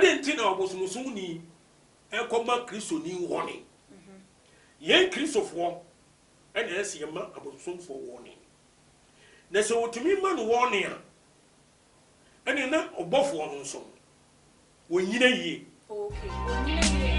adenti na obosumusun ni ekoma kristo ni woni yen kristofo ene ese ma abosumfo woni na se wotumi ma no woni a ene na obofo no nso wonyina yie okay wonyina yie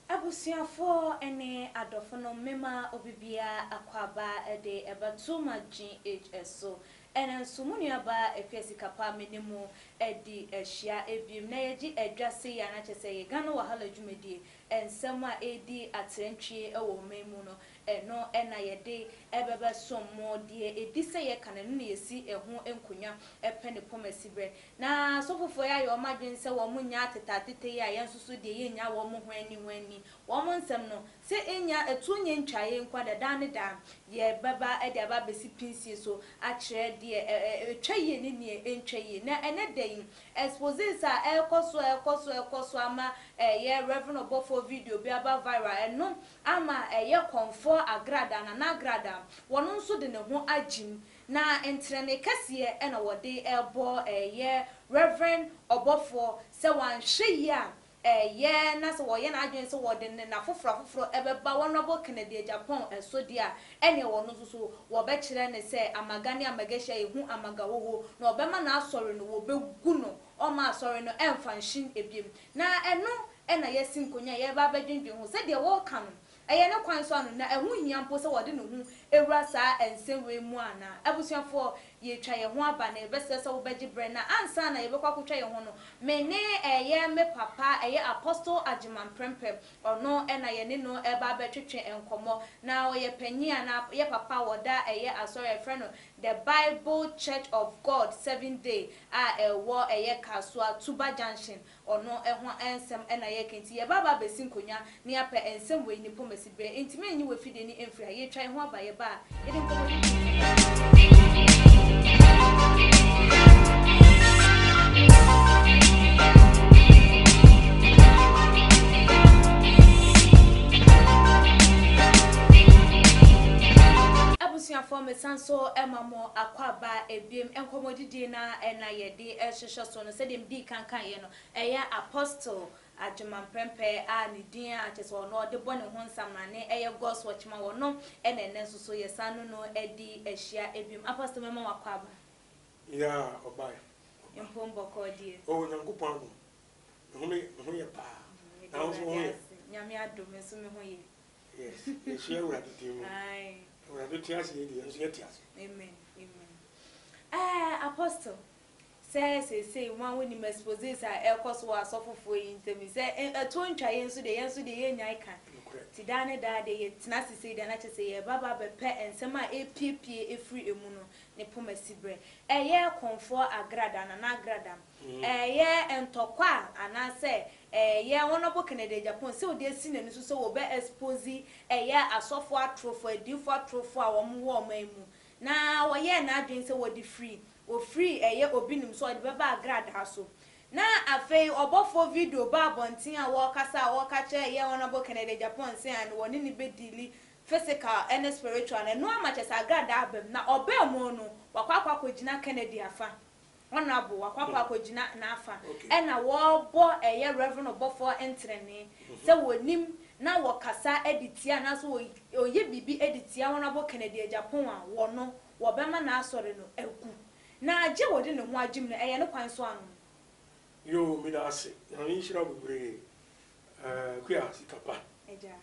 Abusiafo ene adofono mema obibia akwaba de ebatuma GHS ene nsumuni aba A.P.C kapa menemu edi ehia ebiem na yeji edwase ya na chese ye gano wahala dwumedie ensem a edi atrentwie ewo memu no eno ena yede ebebe sommo de edi se ye kananu na yesi eho enkunya epene pomasibre na sofofo ya yo madwen se wo munya tetatete ya yensusu de yenya wo mu hwani wo mo nsem no se enya etunye ntwaye nkwada dan ne da ye baba ede aba besi pinsie so akire de etwaye ne ne entwaye na ene den Exp0ses a ekoso ama ye Reverend Obofour video bi aba viral eno ama ye Okomfo Agradaa na Agradaa wono nso de ne ho agim na entrene kase ena wode ebo ye Reverend Obofour se wanhwe ya ye na se wo ye na adwen se wo de na foforo ebeba wonabo Canada Japan so dia ene wono so wo be kire ne se amagane amagasha ehu amagawoho na obema na asori no wo begu no o ma asori no emfa nshin ebiem na eno ena yesi nkonya ye ba badwendwen ho se de wo ka no eye ne kwan so anu na ehu hia mpo se wo de no hu ewura sa ensemwe mu ana abusuafo ye twa ye ho aba na ebese se wo beji bre na ansa na ye bekwa kwotwa ye ho no mene eye me papa eye apostle agiman prempem ono ena ye ne no eba betwetwe enkomo na ye panyi na ye papa woda eye asori friend the Bible Church of God 7 day wo eye kasua Tuba Junction ono eho ensem ena ye kenti ye baba besi nkonya ne ape ensem we ni pomasibe entime enyi we fide ni emfira ye twa ho aba ye ba ye de nkomo Abusiafo sanso emamo akwaba ebiem enkomodidi na ena yede ehwehwe so no se dem di kankan ye no eya apostle agiman prempe a ne din a cheso no de bone ho nsam na ne eye God's watchman wono ena nenso so yesanu no edi ehia ebiem apostle memo akwaba ya obai empombo kodie o nyankopon no ho ye pa na ho ho nyame adome so me ho ye yes ehia urade timu ai urade tiase ye di enso ye tiase amen apostle say one when you Exp0ses a ekoso asofofo yintem say eto ntwaye nso de ye nyai kan ti dane da de ye tinase say de na chese ye baba bepe ensem a A.P.C efri emu no ne pomasibre ye Okomfo Agradaa na Agradaa ye entokwa ana say ye wonabo Canada Japan say odi asi na nusu so wo be Exp0ses ye asofo atrofo adifo atrofo a wo mo emu na wo ye na adwen say wo di free o free eye obinim so de beba Agradaa so na afei Obofour video ba bontin a wo ka che ye wonabo Canada Japan say and woni ni be dili physical and spiritual and no amachesa Agradaa abem na obem no wakwa kogina Canada afa honorable wakwa kogina na afa e na wo bo eye Reverend Obofour entrene se wonim na wakasa editia na so oye bibi editia wonabo Canada Japan a wono wobema na asore no egu na age wode ne ho agim no eye ne kwan so anu yo mi da ase na nshira bebre kuya sikapa eja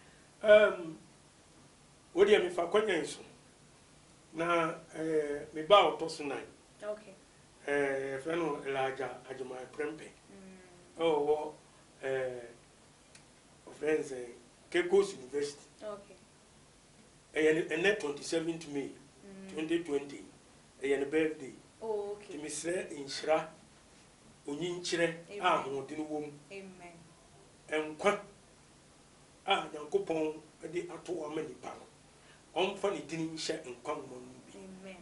wodi mi fa kwanya nso na me ba otoso nan okay freno elaja ajuma prempe oh friends Kekos University okay and 27th May 2020 and birthday oh okay mi se inshira onyinkyire a hodin wom amen enkwa a nyankopon de ato amanipa no omfa ne din nhye enkwa mo bi amen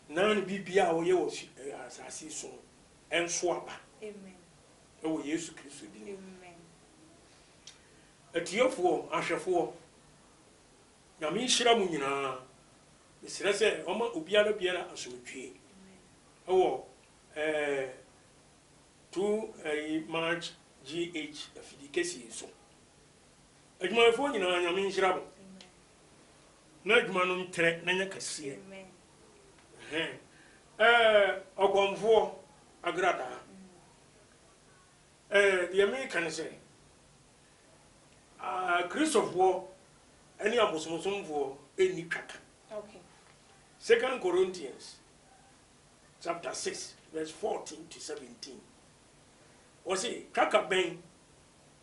na ne bibia wo ye wo asase so enso aba amen ɛwɔ Yesu Kristo din Amen. atiefo ahwefo nyame nhyira mu nyinaa mesrɛ sɛ ɔma obiara biara asomtwie ɛwɔ 2 March GH afidi kɛsi so adwumayɛfoɔ nyinaa nyame nhyira mo na adwuma no ntrɛ na nyɛ kɛseɛ Okomfo Agradaa deɛ meka ne sɛ Kristofoɔ ɛne abosomsomfoɔ ɛnni kaka. Okay. 2 Corinthians chapter 6 verse 14 to 17. Wɔse kaka bɛn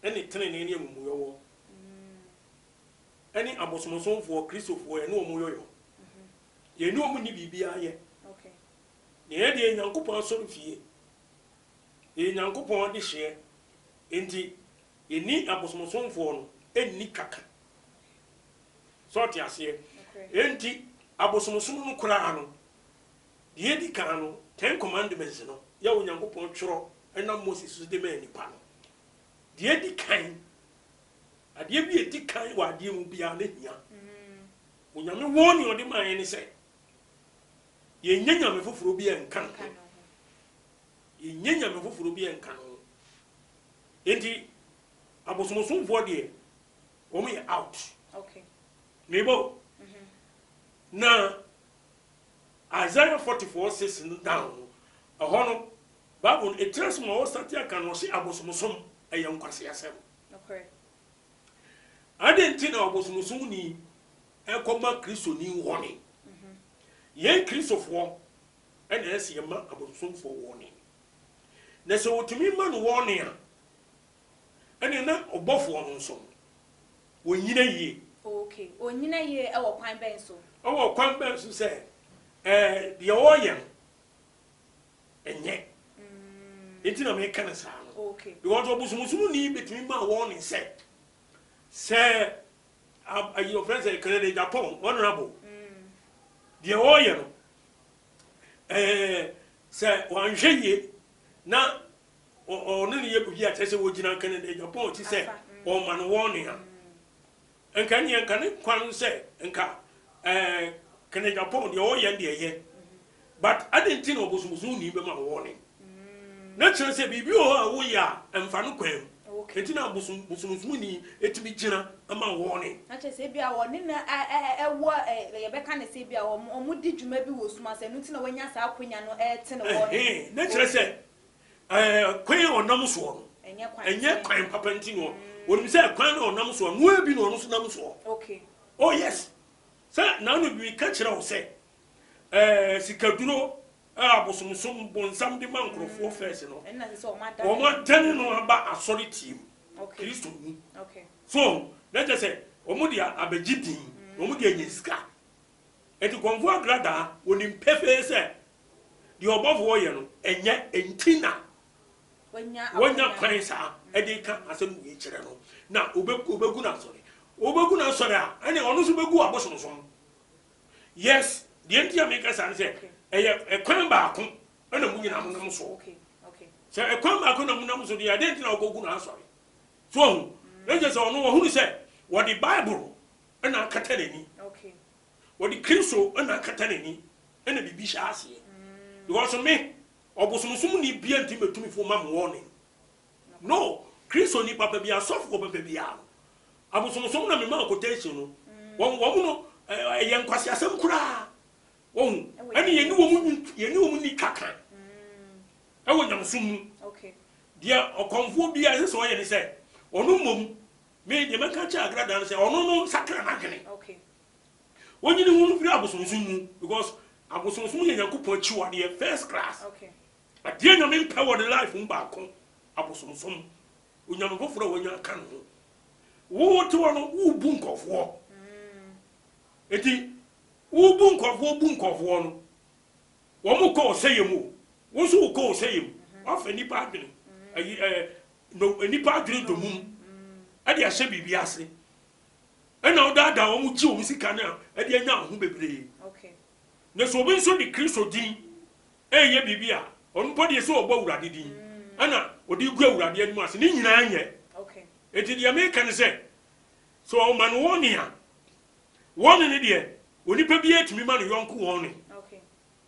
ɛne tenene ne amumuyɛwɔ ɛne abosomsomfoɔ Kristofoɔ ɛne ɔmo yɔyɔ yɛne ɔmo ni biribiara yɛ. Okay. Yɛyɛ deɛ Nyankopɔn asɔre fie yɛ Nyankopɔn de hyɛ enti yɛni abosomsomfoɔ no ɛnni kaka sɔɔte aseɛ enti abosomsom no koraa no deɛ di kan no 10 commandments no yɛwɔ Nyankopɔn twerɛ ɛna Moses so de ma nipa no deɛ di kan adeɛ bi edi kan wɔ adeɛ mu bia na hia onyame wɔn ne ɔde ma yɛn ne sɛ yɛnyɛ nyame foforo bi ɛnka no yɛnyɛ nyame foforo bi ɛnka no enti abosomsomfoɔ deɛ wɔn yɛ out. Okay. Nebo na Isaiah 44:6 no down a hono Bible it tells me all statia can no see abosomsom ɛyɛ nkwase asɛm. Okay. Adenti na abosomsom ni ɛkɔma Kristo ni wɔne. Yɛn Kristofoɔ ɛna ɛsɛ yɛma abosomfoɔ wɔne. Na sɛ wotumi ma no wɔne a ɛne na Obofour no nso wɔnyina yie. Okay. Onyina ye ewo kwan ben so. Ewo kwan ben so say deɛ wɔyɛ enye. Enti na me kan saa no. Okay. Because obusumusumu ni betumi ma wɔn say your friends say Canada Japan honorable. Deɛ wɔyɛ no say wɔnhwɛ yie na ɔno ne yɛ bi a kyerɛ sɛ wɔgyina Canada Japan ti sɛ ɔma no wɔn a enka ni enka ne kwan se enka kene Japan de o ye de ye but adenti na obosumusu ni be ma warning na kire se bibi o a wo ya emfa no kwan enti na obosumusu ni etimi gina ama warning na kire se bia wo ne na ewo ye be ka ne se bia o di dwuma bi wo suma se no ti na wanya sa akonya no te ne warning na kire se kwan onam so no enye kwan papa enti no when we say kwan na onam so no abi no so nam so. Okay. Oh yes. Say na no bi ka kire wo say sikaduro abosomsom bonsam de man krofo first no. Na se o ma dan no aba asori team. Okay. Kristo ni. Okay. So, let us say omo dia abegidin, omo dia nyiska. Eti Okomfo Agradaa onim pefe say the Obofour ye no enye entina. Wanya kwan sa edi ka asem wi kire no na obegu na sori a ene onu so begu abosomsom yes the entia make us say kwan ba ko ena mu nyina mo nam so okay so kwan ba ko na mu nam so dia den tina ogogu na sori so let us say onu wo hu say what the Bible ena kata nani okay what the Kristo ena kata nani ena bibi sha ase because me obosomsom ni bia ntimi metumi fo ma warning no Kristo ni papa bia sofo papa bia abosomsom na me ma quotation no wo no ye nkwase asem kura wo ani ye ni wo mu ni kaka ewo nyamsom okay dia Okomfo bia se so ye ni se ono mom me de meka cha Agradaa se ono no sakra na gene okay woni ni hu firi abosomsom mu because abosomsom ye Nyankopɔn achiwade first class okay adeɛ nyame mpa the life mbaako abosomsom onyame foforo wanya aka no wo te wo no wo bu nkɔfoɔ eti wo bu nkɔfoɔ no wo mo kɔ sɛyɛ mu wo so wo kɔ sɛyɛ mu afa nipa adwene no nipa adwene domum ade ahyɛ bibi ase ɛna wo dada wo mo gye wo sika na ade anya ho bebree okay na so obi nso di Kristo din ɛyɛ bibi a on podi so obo wurade din ana odi gu awurade anim ase ni nyina anye okay eti de America ne say so o man warning a warning ne de onipa bi etimi ma no yonko warning okay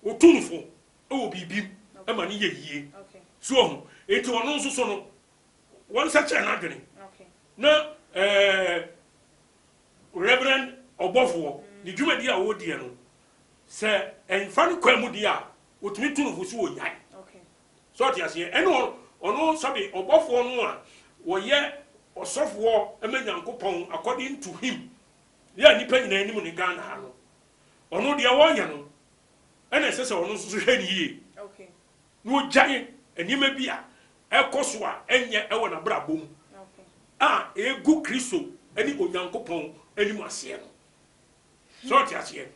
otumfo e wo bibim e ma ne yeyie okay so eti ono nso so no won sa che na adwene okay na Reverend Obofour ni dwumadi a wo die no se enfa no kwamu die a otumi tunfo so wonyai okay so ati ase eno ono sabi Obofour no a wo ye osofo emanyankopon according to him ya nipa nyina anim ne Ghana ha no ono de wo nya no ena sese ono so hwani yie okay no gyan enima bi a ekoso a enye ewo na brabom okay egu Kristo eni onyankopon anim ase no so ati ase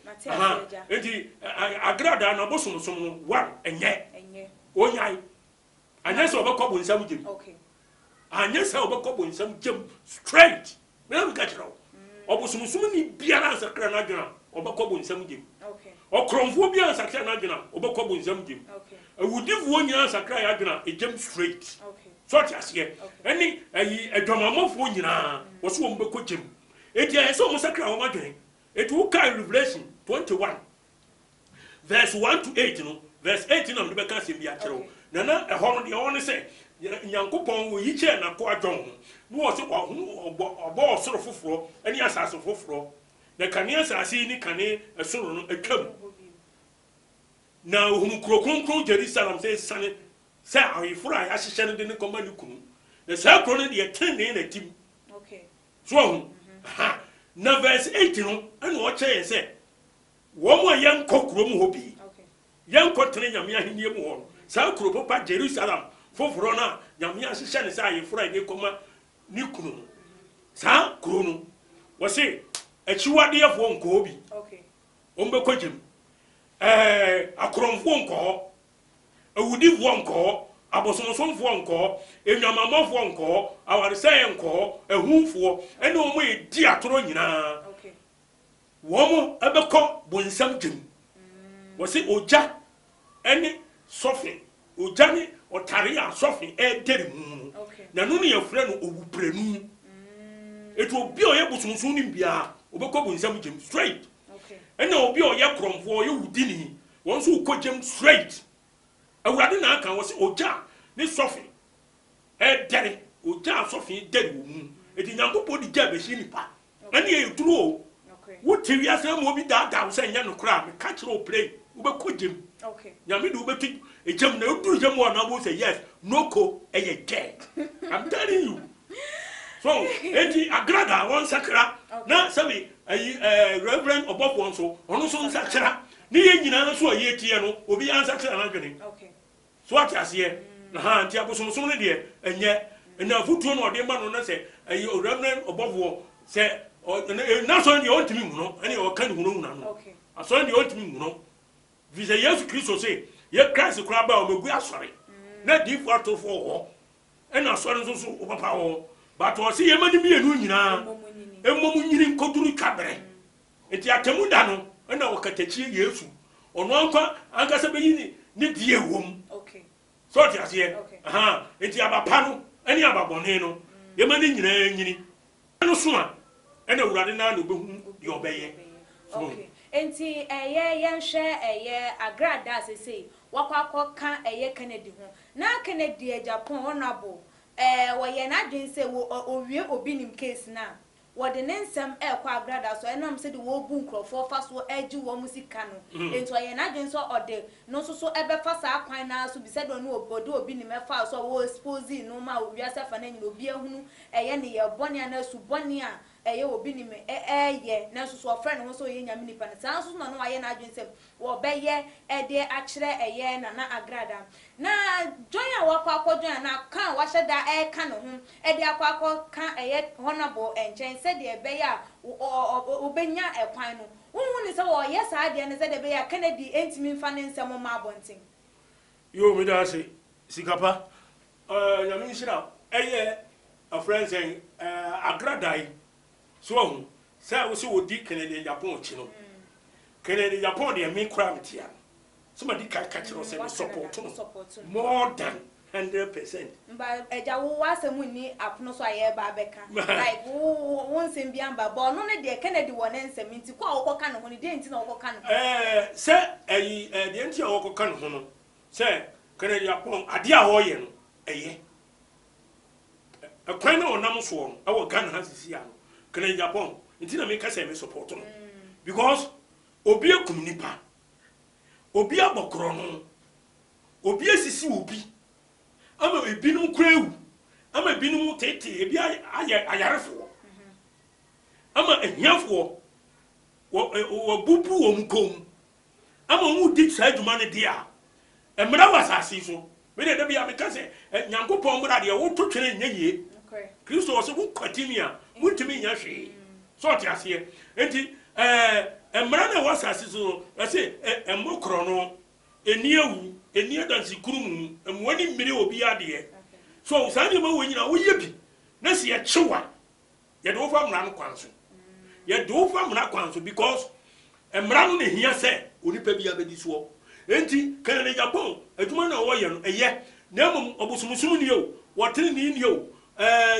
enti Agradaa na bosomsom no one enye onyai anya se obekọ nsam gem okay anya se obekọ nsam gem straight me na ka kiro obosomsom ni biara ansakra na adwena obekọ nsam gem okay okromfo biara ansakra na adwena obekọ nsam gem okay awudivo nyina ansakra ya adwena egem straight okay so ati ase eni ayi adwamamofo nyina wo so mbekọ gem eti aye so mo sakra wo madwen eti wo kai Revelation 21 verse 1 to 8 no verse 18 na mbe ka sem bia kiro na eho no de won se nyankopon wo yiche na ko adwon no wo se obo osoro foforo eni asase foforo na kane asase ni kane esoro no atwam na ohum kronkron Jerusalem se sane se ayefura ya hyehyɛ no de ne koma ne kunu na sa kro no de tene na tim okay so na verse 8 no ene wo kyeye se wo mo yankɔ krom ho bi yankɔ tene nyame ahenie mu ho sa kro papa Jerusalem foforo na nyame ahyehyɛ ne sa ayefura de koma ne kunu sa kro no wo se achiwade yefo nkɔ bi okay ombe kɔgem akromfo nkɔ awudifo nkɔ abosomsomfo nkɔ enwamamofo nkɔ awaresɛ nkɔ ehunfo ene omo edi atoro nyina okay womo ebekɔ bonsam gem wo se oja ene sofi oja ni otare a sofi edere mu na no ne yefrɛ no owuprenu eto obi o ye bosomsom ni bia obekɔ bonsam gem straight okay ene obi o ye kromfo ye wudini won so ukɔ gem straight awurade na aka wo se oja ni sofi dere oja sofi dere wo mu edi nyankopɔ di ja be shi nipa ani e duro o wo tiwi asem mo bi da wo se nya no kra me ka kire o pray wo be ko gem okay nyame do be tu e gem na odu gem wo na wo say yes no ko eye dead I'm telling you so edi Agradaa won sakra na sabi Reverend Obofour so ono so sakra ni ye nyina so ye tie no obi ansa sakra na dwene okay so ati ase na anti abosomsom ne de enye na futuo no de ma no na se Reverend Obofour se na so ne ontimi mu no ene o kan hunu na no okay aso ne ontimi mu no visa Yesu Kristo se ye Christ kura ba o megu asore na di fu atofo ho ena asore so so o papa ho but o se ye mani mienu nyina emom nyini nkoduru kabre enti atemu da no ena o katachi Yesu ono anka se be yini ni die wom okay so ti ase enti abapa no eni ababone no ye mani nyina nyini no so a ena urade na no behu de obeye okay enti yenhwe Agradaa sese wakwakọ ka Kennedy ho na Kennedy Japan honorable wo ye na dwen se wo owie obi nim case na wo de nensem kwa Agradaa so enam se de wo bu nkrofo fa so agi wo musika no enti wo ye na dwen so ode no so ebe fa sa akwan na so bi se do no obi nim fa so wo expose no ma obi asafa na nyina obi ahunu ne ye bone na su bone a obi nim ye na so ofre no so ye nyame nipa na san so no wa ye na adwen se wo be ye de akire na Agradaa na join a wakọ join na kan wa hyeda ka no ho de akọ ka honorable enchen se de be ya obenya ekwan no wonu ni se wo ye sa de ne se de be ya Kennedy entimi mfa ne nsem ma abonten yo me da se sikapa nyame nhira a friend saying Agradaa so say we see odi Kennedy Japan chi no Kennedy Japan de me kra metia somebody can catch us and support more than 100%. But eja wo asemu ni apono so aye ba beka. Like wo nsem bi amba but no ne de Kennedy won nsem nti kwa wo ka no ho ne de nti na wo ka no. Se ayi de nti a wo ka no ho no. Se Kennedy apon ade a wo ye no eye. Akwan na onam so no e wo Ghana ha sisi ya no. Kennedy apon nti na me ka se me support no. Because obi akum nipa. Obi abokro no. Obi asisi obi. Ama ebinum krewu. Ama ebinum tete ebi ayarefo. Ama ehiafo wo bubu wo mkom. Ama mu dik sa adwuma ne dia. Emra wasasi so. Me de bia me ka se Nyankopon mra de wo to twene nyeye. Okay. Kristo wo se wo kwatimi a wontimi nya hwe. So ti ase. Enti emra na wasasi so ase emokro no eniawu enia dansi kurum emwani mmire obi ade. So sani ma wonyina wo yebi na se ye chewa ye do fa mra no kwanso ye do fa mra kwanso because emra no ne hia se onipa bia bedi so enti Kennedy Japan adwuma na wo ye no eye na mum obusumusumu ni o wotere ni o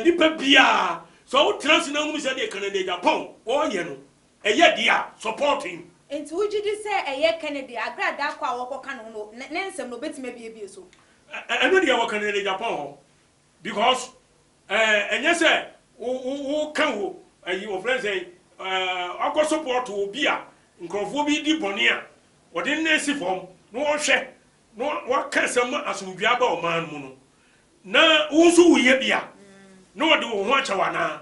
nipa bia so wo trans na mu se de Kennedy Japan wo ye no eye dia supporting. Enti wujidi se eye Kennedy Agradaa kwa wo koka no ne nsem no betima bia so eno dia wo Kennedy Japan because enye se wo kan wo ayi wo friend say akọ support obi a nkrofo bi di bone a wode nesi form no wo hwe no wa kasam asomdua ba o man mu no na wo so wo ye bia no wode wo ho achawa na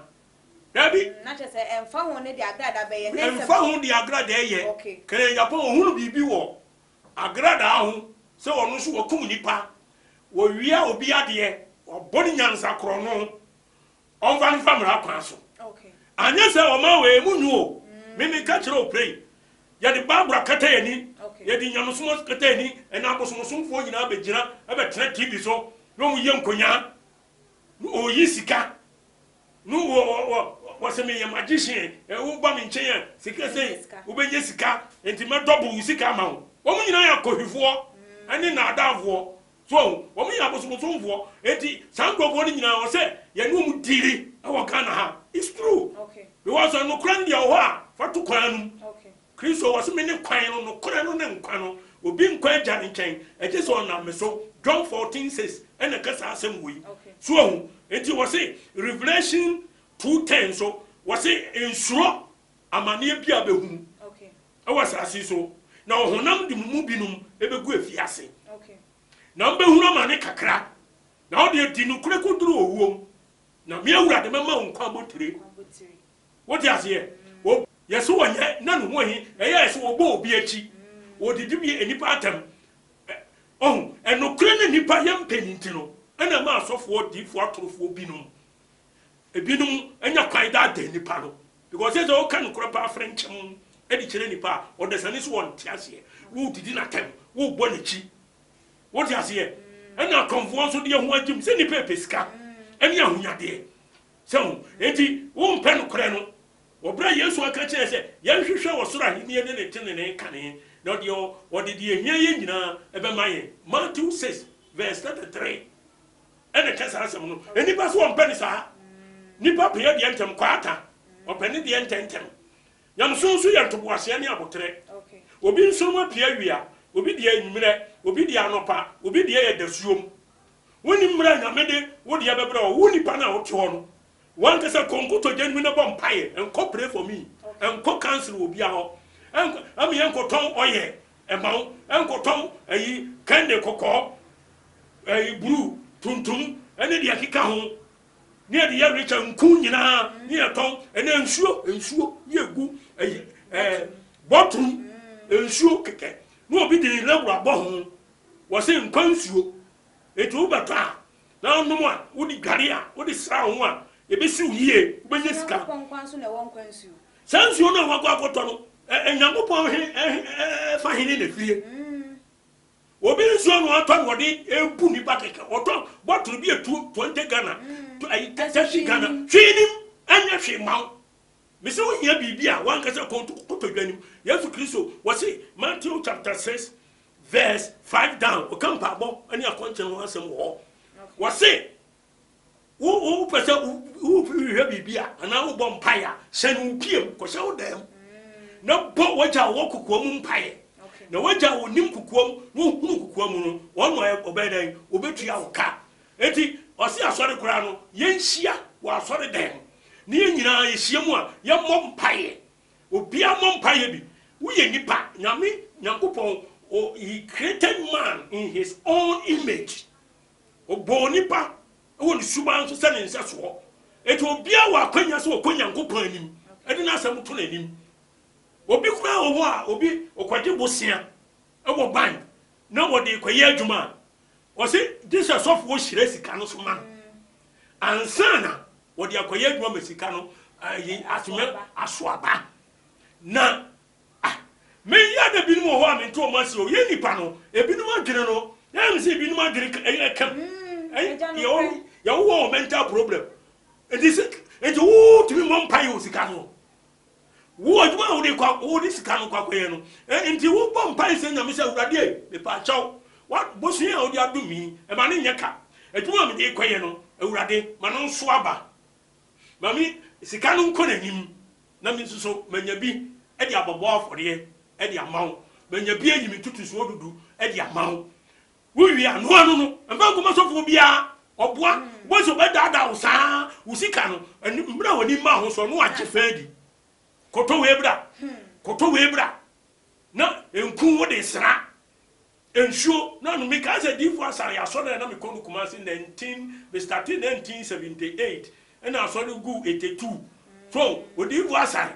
dabi na che se emfa ho ne di Agradaa be ye ne emfa ho di Agradaa ye Kennedy Japan ohunu bibi wo Agradaa ho se ono so wakum nipa wo wia obi ade oboni nyansa kro no onvan famra kwanso. Okay. Anya se o ma we munyu o. Me ka kire o pray. Ya de babra kata yani. Ya di nyamusumo kata yani ena abosomsomfo nyina abegina abetena TV so no mu ye nkonya. No o yisika. No wo se me ye magician e wo ba me nchen ya sika sei wo benye sika enti me double sika ma wo. Wo mu nyina ya kohifo ani na adavo. So, wo me abosomsomfo enti sankofo ni nyina wo se ye no mu diri e wo Ghana ha. It's true. Okay. Because no kran dia ho a fatu kwan. Okay. Kristo was me ne kwan no kran no ne nkwan no obi nkwan gya ne nkyɛn ɛgye so na me so John 14 says ɛna kasa asɛm wei. So enti wo se Revelation 2:10 so wo se ensuro amane bia behu. Okay. Ɛwɔ sase so na honam de mu binum ebegu afiase. Okay. Na mbehu amane kakra na wo de di no kure koduru owuom na me awura de mema nkwa botire. What you say? Oh, yes, one none of one. Yes, or bo be a chi. Or did you be any pattern? Oh, and no cleaning nipa yam penintino, and a mass of what deep water for binum. A binum, and you're quite that day, Nipano. Because there's all kind of crop French, Eddie Nipa, or there's an is one Tiasia, who did not come, who bonichi. What you say? And now conform to the young one Jim, send the Pepisca, and young Yade. So, enti wo mpɛ kreno obra Yesu aka kyerɛ sɛ yɛhwehwɛ wɔ soro ahenni ne ne tene ne kane na ɔde ɔde de ehia yɛ nyinaa ɛbɛma yɛ Matthew 6 verse 33 ɛna kasa asɛm no enipa so ɔmpɛ ne saa nipa pɛ yɛ deɛ ntɛm kwata ɔpɛ ne deɛ ntɛntɛm nyamso nso yɛ ntoboaseɛ ne abotere obi nso ma pia wia obi deɛ nwumrɛ obi deɛ anopa obi deɛ yɛ dasuom woni mmra nyamede wo deɛ bɛbrɛ wo nipa na wo te hɔ no one can say, "Congo to genuine vampire and pray for me and cancel will be out." And I mean, Uncle Tom, oh yeah, a mount, Uncle Tom, a candy cocoa, a blue, tuntum, and then the Akika near the rich and Kunina, near Tom, and then sure, you go a bottom, and sure, no be the level of bone was in consul. It will be now no one would the Garia, would the sound one. Ebesu yie ubenyesika kwankwanso na wonkwansu sansu na wagwagoto no enyamopon fa hene na fie obi nsu no aton wode ebu ni bakeka oton bottle bi etu 20 Ghana to ayi 30 Ghana hwenim anya hwe maw mese wo hia bibia wankasa kotodwanim Yesu Kristo wose Matthew chapter 6 verse 5 down okampa bo ani akonche no asem wo was say who person who bibia and now bompire send piem because all them no but what I walk umpire. No waja wo nim kukuom wo hunu kukuom no won no obedan obetua wo ka enti osi asore kura no yenhia wo asore dan ne nyina yehia mu a ye mompaye obia mompaye bi wo ye nipa nyame nyankopon he created man in his own image obo nipa wo ni suban so sene nse so enti obia wo akwanya so okonya nyankopon anim edi na asem to nanim obi kura wo ho a obi okwade bosia ebo ban na wo de kwaye adwuma o se Jesus of wo hire sika no so man ansana wo de kwaye adwuma masika no yi atime asoaba na me ya da binu ho a me to ma se o ye nipa no ebinu adwene no na me se ebinu adwene kam ya wo mental problem it is wo to me mompai o sika no wo adwuma wo de kwa wo de sika no kwa kwaye no enti wo bompai se nyame se urade me pa chaw wa bosu ya wo de adumi e ma ne nyeka adwuma me de kwaye no urade ma no so aba mami sika no nko nanim na me so manya bi e de abobo afode e de amawo manya bi anyimi tutu so odudu e de amawo wo wi anu anu no mba ngoma so fo bia oboa bo so be dada wo sa wo sika no mbra woni ma ho so no agye fadi koto webra na enku wo de sra ensuo na no me ka se di for asare aso na me konu kuma se 1978 and aso de gu 82 so wo di for asare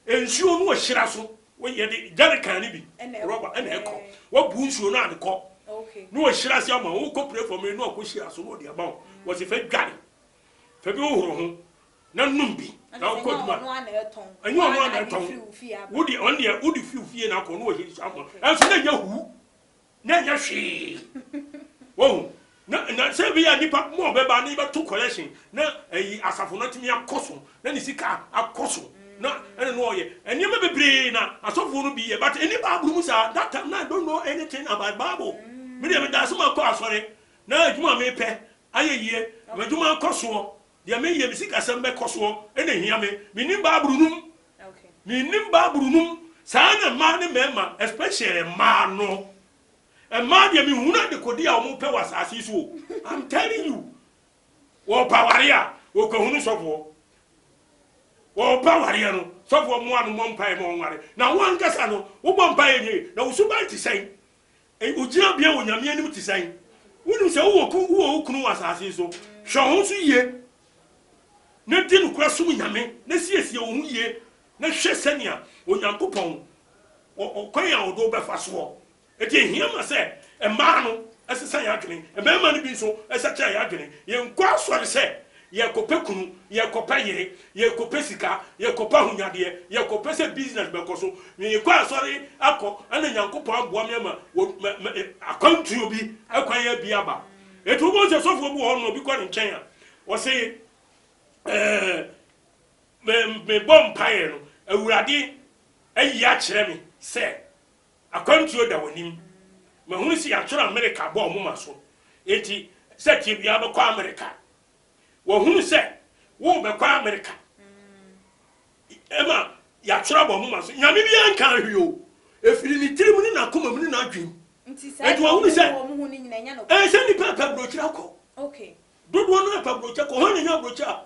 ensuo no wo hira so wo ye de jarikan ni bi roba na ekọ wo bu nsuo no an ko okay no wo hira se ama wo ko pray for me no ko hira so no de aba wo se fe gari fe bi wo horo ho na numbi na ko duma no ana eton anyo no ana eton wodi on de wodi fiufie na ko no wo hiri samo enso na nya hu na nya hwe wo na se bi ya nipa mo be ba ni ba to collection na ayi asafo no timi akoso na ni sika akoso na ene no ye eni ma bebre na asofo no bi ye but eni ba buru musa that time na I don't know anything about Bible me dey me da so ma ko asore na adwuma me pe ayeye adwuma akoso dia me ye bisika sembe koso ene hia me nim ba burunum okay me nim ba burunum sa na ma ne mema especially ma no e ma dia me huna de kodi a omo pe wasase so I'm telling you wo pawaria wo ko hunu sofo wo pawaria no sofo mo anu mo mpa e mo nware na wo ankasa no wo bompa ye na wo suba ti sen e ujira bia wo nyame anim ti sen wonu se wo kunu wasase so hwe ho so ye na di no kura sum nyame na siesie wo hu ye na hwe sania onyankopon o kwan a wo do be fa so e di hia ma se e ma no esesa ya adwene e be ma no bi so esecha ya adwene ye nkwa so se ye kope kunu ye kope yire ye kope sika ye kope hunyade ye kope se business be koso ye kwa sorry akọ ana nyankopon aboa me ma akwantu obi akwan ya bi aba etu bo se sofo bu ho no obi kwa nchen a wo se me bom paye no awurade ayi a kire me se akwantuo da wonim ma hunu si ya toro America bo mo maso enti se tie bia be kwa America wo hunu se wo be kwa America ema ya toro bo mo maso nyame bia nka hwio efiri ni tirimu ni na koma mu ni na adwin enti wo hunu se wo mo hunu nyina nya no se ni papa bro kira ko okay dodo no papa bro kira ko ho nya bro kira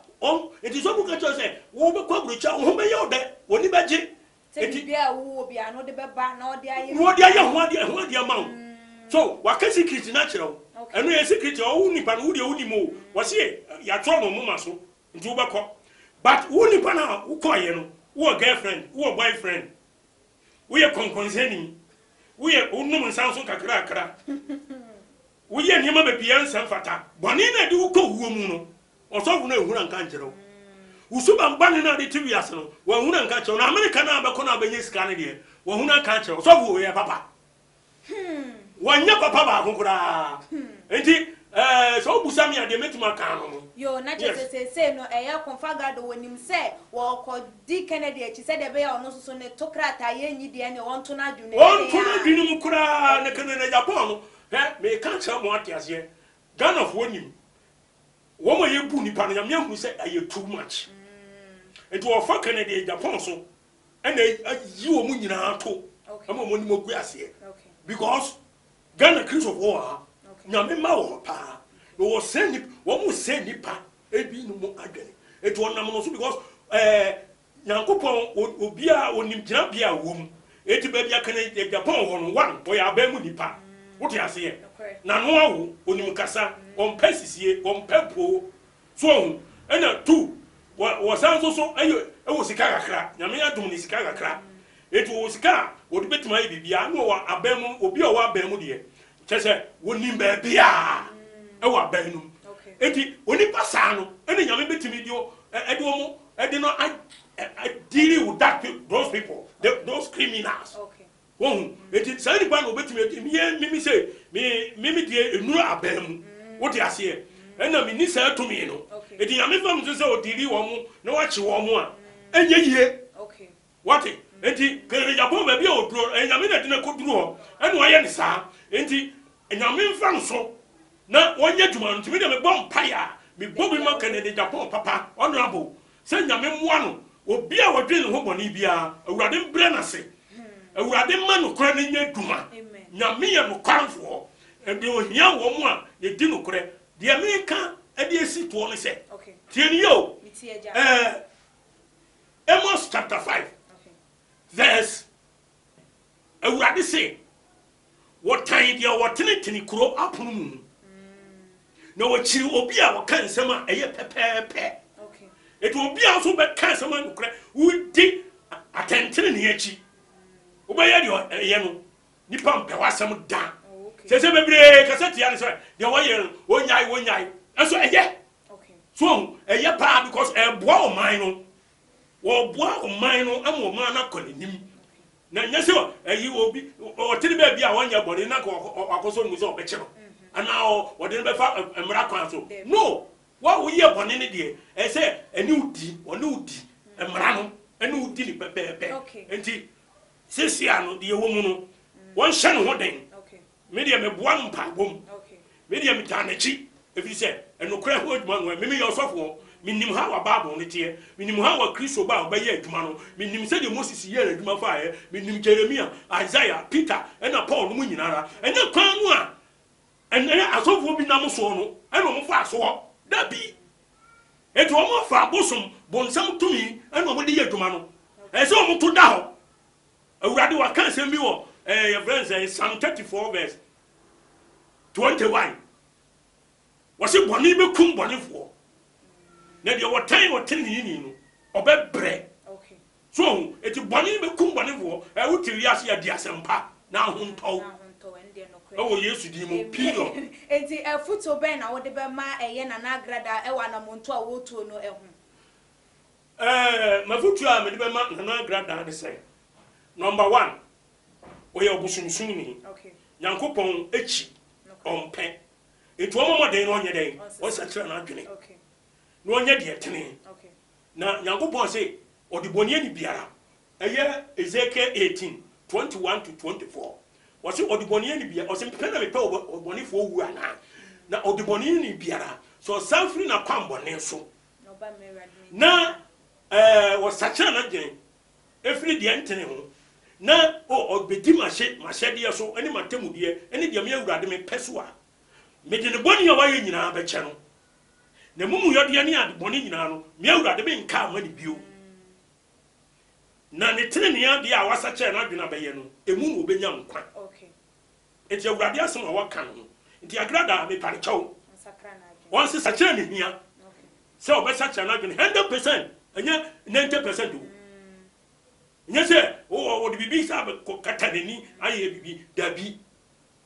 enti so buka cho se wo be kwa bro kira ho be ye ode woni beje enti bia wo bia no de beba na ode aye ho ade ma so waka secret na kire wo enu ye secret wo nipa no wo de wo ni mo wo se ya tro no mama so nti wo be ko but wo nipa na wo ko ye no wo girlfriend wo boyfriend wo ye konkonseni wo ye onum nsanso kakra wo ye niam ba bia nsan fata boni na de wo ko huo mu no osofo na ehura nka nkire wo suba mbane na de tiwi ase no wo huna nka kire na America na be ko na be nyesika ne de wo huna nka kire osofo wo ye papa wanya papa ba konkura enti so busa mi ade metima kan no yo na se no eya Okomfo Agradaa wonim se wo ko di Kennedy echi se de be ya ono so ne tokrata ye nyi de ne won to na adwune won to na adwune mu kura ne kan na Japan no me kan cha mo atiase Ghana fo wonim woman ye bu nipa na nyame hu say aye too much enti wo fa Canada Japan so and yi wo mu nyina to am mo ni mo ku ase because Ghana Christ of war nyame ma wo pa no wo send wo mu send nipa ebi no mo adwene enti wonam no so because nyankopon obi a onim gyina bia wom enti ba bia Canada Japan won one boy abamu nipa what you say na no awo onim kasa on pesisie on pepo so and two was so ayo e wo sika kakra nyame adum ni sika kakra etu wo sika wo de betima e bibia no wa abamu obi o wa abamu de chese wonim ba bia e wa abamu enti oni pasa no ene nyame betimi dio e de wo e de no deal with that those people those criminals won enti say ni pa no betimi mi say mi die enuru abamu wo de ase ena mi ni say to mi no enti nyame fam so say o deal wo mu na wa chi wo mu a enye yie what enti kere Japan ba bia o duro nyame na de na koduru ho ena wa ye ni sa enti nyame fam so na wonye dwuma no timi de me bom paya me bobi ma Canada Japan papa honorable say nyame moa no obi a wodwe ne ho boni bia awurade mbre na se awurade ma no kora ne nya dwuma nyame ye no kwanfo ebe ohia wo mu a ye di no kora de America e de esi to no se tie ni yo Amos chapter 5 verse awurade say what time dia wotenetini kuro apunu mu na wachiri obi a waka nsem a eye pepepe eto obi a so be ka nsem a nukra wudi atentene ne achi obaye de eye no nipa mpe wasem da sese bebre kaseti ya ne so de woye wonyai eso eye so eye pa because eboa o man no wo boa o man no amo man na kolenim na nyase ayi obi o tiri ba bia wonya bori na ko akoso mu so obekiro ana o wode be fa emra kwan so no wa wo ye boni ne de e say ani udi one udi emra no ani udi ni pepepe enti sesia no de wo mu no won hye no hoden media me boa mpa bom media me tanachi efi say enokra ho aduma no me yo sofo minim ha wa Bible ne tie minim ha wa Kristo ba obaye aduma no minim se de Moses ye aduma fa ye minim Jeremia Isaiah Peter ena Paul mu nyinara enya kwan no a enya asofo bi nam so no ena mo fa so da bi eto mo fa bosom bonsam tumi ena mo de ye aduma no e se mo to da ho awurade wa kan se mi wo your friends say Psalm 34 verse 21 wasi boni be kum boni fo na de wotan ni no obebre so eti boni be kum boni fo e wutiri ase ya di asempa na honto oh Yesu di mo pilo enti afuto ben na wode be ma eye na Agradaa e wa na monto a wotuo no e ho mafutu a me de be ma na Agradaa de say number 1 oye obusumsum ni Nyankopon echi ompe etu omomoden no onye den o sakira na adwene no onye de etene na Nyankopon say odiboni ani biara eye Ezekiel 18:21 to 24 wasi odiboni ani biara o se mpena me pe oboni fo wu ana na odiboni ani biara so sanfri na kwambone so na wo sakira na adwene efri de entene ho na obedi mashe de so ani matemu de ani de me awurade me peso a me de ne boni ya waye nyina be che no na mumu yode ani ade boni nyina no me awurade me nka amani bio na ne tene ne ade a wasa che na adwena be ye no emu no obenya nkwa enti awurade asem a waka no enti Agradaa me pare chew won se sakira ne hia se obesa che na adwena 100% anya 90% do nyese o de bibi sa ko kataneni aye bibi dabi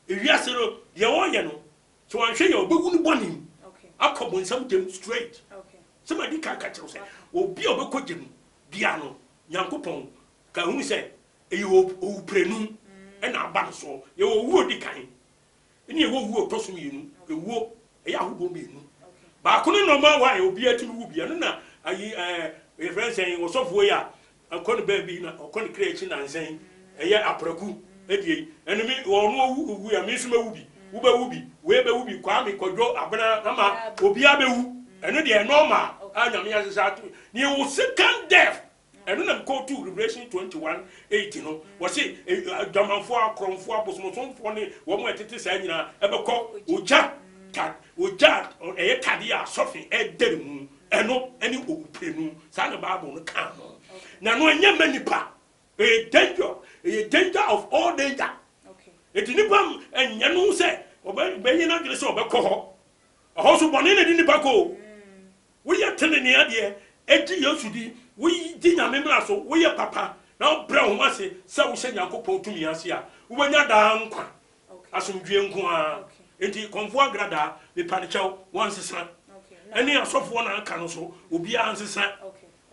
ewiasero de woye no so wanhwe ye obewu no bonim akobon sam dem straight somebody ka kachiro se obi obekogem bia no Nyankopon ka hu se e o prenu e na aba so ye owu odi kan eni e owu otoso yenu ewu e ya hobo menu ba ko no normal wa e obi atimi wu bia no na ayi reference en osofo ya akon baby na akon krechi na nsen eye apraku edie enemi wonu owu ya mi suma wubi wuba wubi we be wubi kwa mi kodwo abena ama obi abewu ɛno deɛ normal a nyame asesa ato ne wo second death ɛno na mkɔ to Revelation 21:8 no wɔse adwamanfoɔ akorɔmfoɔ abosomsomfoɔ ne wɔn ɛtete saa nyinaa ɛbɛkɔ ogya ɛyɛ tadeɛ a sɔfe ɛdɛre mu ɛno ɛne owuprenu saa na Bible no ka no na no ɛnyɛ ma nipa a danger of all danger eti nipa ɛnyɛ no sɛ ɔbɛyɛ no adwene sɛ ɔbɛkɔ hɔ ɔhɔ so bɔne na di nipa kɔ woyɛ tene ne adeɛ ɛgye Yesu di woyi nyame mmara so woyɛ papa na wobrɛ ho ase sɛ wohyɛ Nyankopɔn tumi ase a wobɛnya daa nkwa asomdwie nko a enti Okomfo Agradaa mepa ne kyɛw wɔnsesa ɛne asɔfoɔ na aka no so obiara nsesa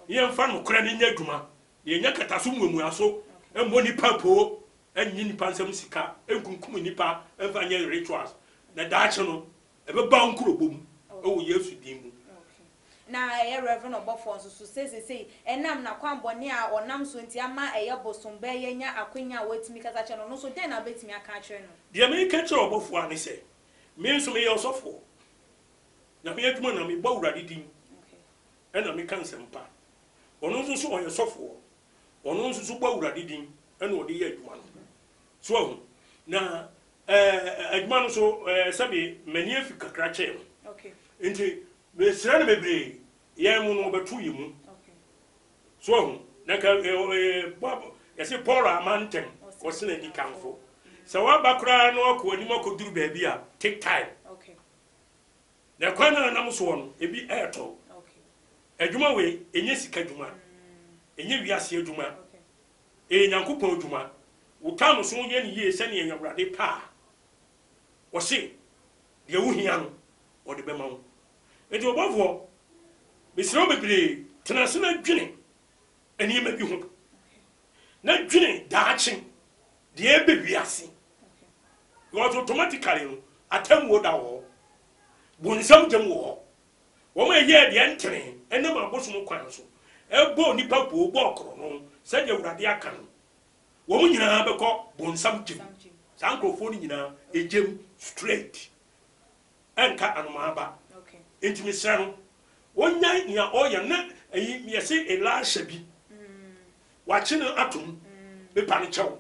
yɛmfa nokora no nya adwuma yɛnya kata so mmuamuaso ɛmmɔ nipa poo ɛnyi nipa nsɛm sika ɛnkunkum nipa ɛmfa nyɛ rituals na daakye no ɛbɛba nkurobom ɛwɔ Yesu din mu na ɛyɛ Reverend Obofour so say ɛnam na kwambɔne a ɔnam so nti ama ɛyɛ bosom bɛ yɛnya akwanya a watimi kasa kyɛ no no so den na betimi aka kyerɛ no deɛ me ka kyerɛ Obofour ane sɛ me nso me yɛ ɔsɔfoɔ na me adwuma na me bɔ Awurade din ɛna me ka nsɛmpa ɔno nso so ɔyɛ sɔfoɔ ɔno nso so bɔ Awurade din ɛna ɔde yɛ adwuma no so ahu na adwuma no so sɛbe mani afi kakra kyɛ no nti mesrɛ no bebree yɛn mu no ɔbɛto yɛ mu so ahu na ka yɛse Paul amantem ɔse na di kamfo sɛ waba koraa na ɔkɔ anim akɔduru baabi a take time na kwan na nam so no ebi ɛɛtɔ adwuma wei ɛnyɛ sika adwuma ɛnyɛ wiase adwuma Nyankopɔn adwuma wo tam so yɛ ne yie sɛ ne Awurade pa ɔse deɛ wo hia no ɔde bɛma wo enti Obofour mesrɛ wo bebree tena se na dwene nneɛma bi ho na dwene daakye deɛ ɛbɛ wiase because automatically no atammuo da wɔ bonsam gyam wɔ hɔ wɔn ɛyɛ deɛ ntene ɛnam abosom kwan so ɛbɔ nipa po bɔ ɔkorɔ no sɛdeɛ Awurade aka no wɔn nyinaa bɛkɔ bonsam gyam saa nkurɔfoɔ no nyinaa ɛgyam straight ɛnka anomaaba enti mesrɛ no wɔnya nea ɔyɛ na ɛyi yɛse Elisha bi wakye no atom mepa ne kyɛw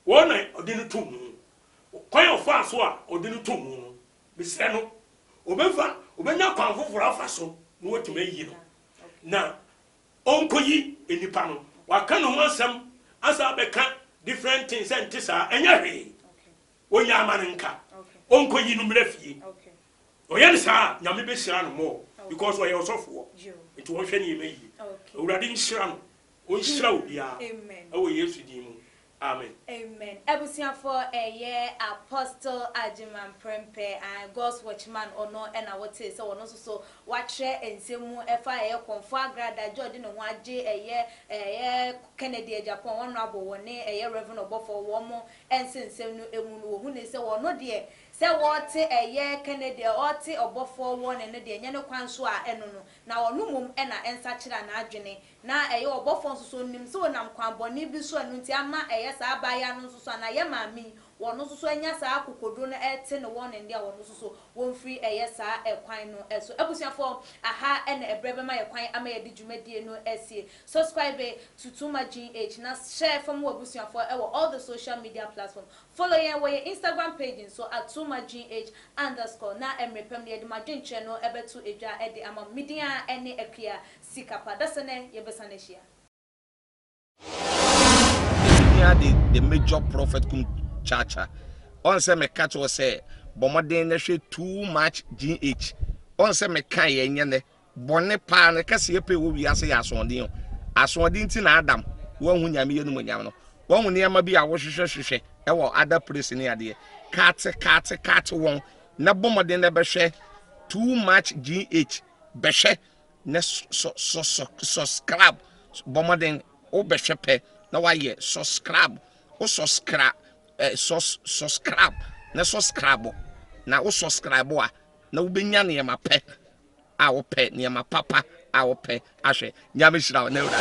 wɔn na ɔde no tom mu kwan ɔfa so a ɔde no tom mu no mesrɛ no obɛnya kwan foforɔ afa so na watumi ayi no na ɔnkɔyi nipa no waka no ho asɛm asa bɛka different things and nte saa ɛnyɛ hwee ɔnya ama no nka ɔnkɔyi no mmra fie ɔyɛ no saa nyame bɛhyira no mmɔ because ɔyɛ ɔsɔfoɔ nti wɔhwɛ ne yɛma yie Awurade nhyira no ɔnhyira wo biara ɛwɔ Yesu din mu amen ebusiafo eye Apostle Ajiman Prempe and God's watchman ono na wote se wono so wahwe ensemu efa eye Okomfo Agradaa George no ho age eye Kennedy Japan honorable woni eye Reverend Obofour wo mo ensensem no emu no wo hu ne se wono de se wote eye Kennedy ote Obofour wo ne de nya ne kwan so a eno no na wono mum na ensa kira na adwene na eye Obofour so nim se wonam kwan boni bi so anu nti ama eye saa baya no so na ye mami wono so anya saa kokodo no ete ne won ndia wono so won free eye saa ekwan no eso ebusuafo aha na ebrebe ma ye kwan ama ye di dwumadie no esie subscribe to T00 na share from ebusuafo e all the social media platform follow ye we Instagram page so at T00 _ na emrepem ye di madwenche no ebetu edwa e di ama media ene akria sikapa dasene ye besane hia the major prophet kum chacha on say me catch was say bomoden na hwe too much GH on say me kan ye nyene bone pa na kase pe wo wi ase ya asonde nti na adam wo hu nyame ye no nyame no wo hu ne ma bi a wo hwehwehwehwe e wo other place ne ade kat won na bomoden na be hwe too much GH be hwe na subscribe bomoden o be hwe pe na why subscribe o subscribe subscribe na subscribe na o subscribe a na wo benya ne ma pe a wo pe ne ma papa a wo pe ahwe nyame hyira na ewura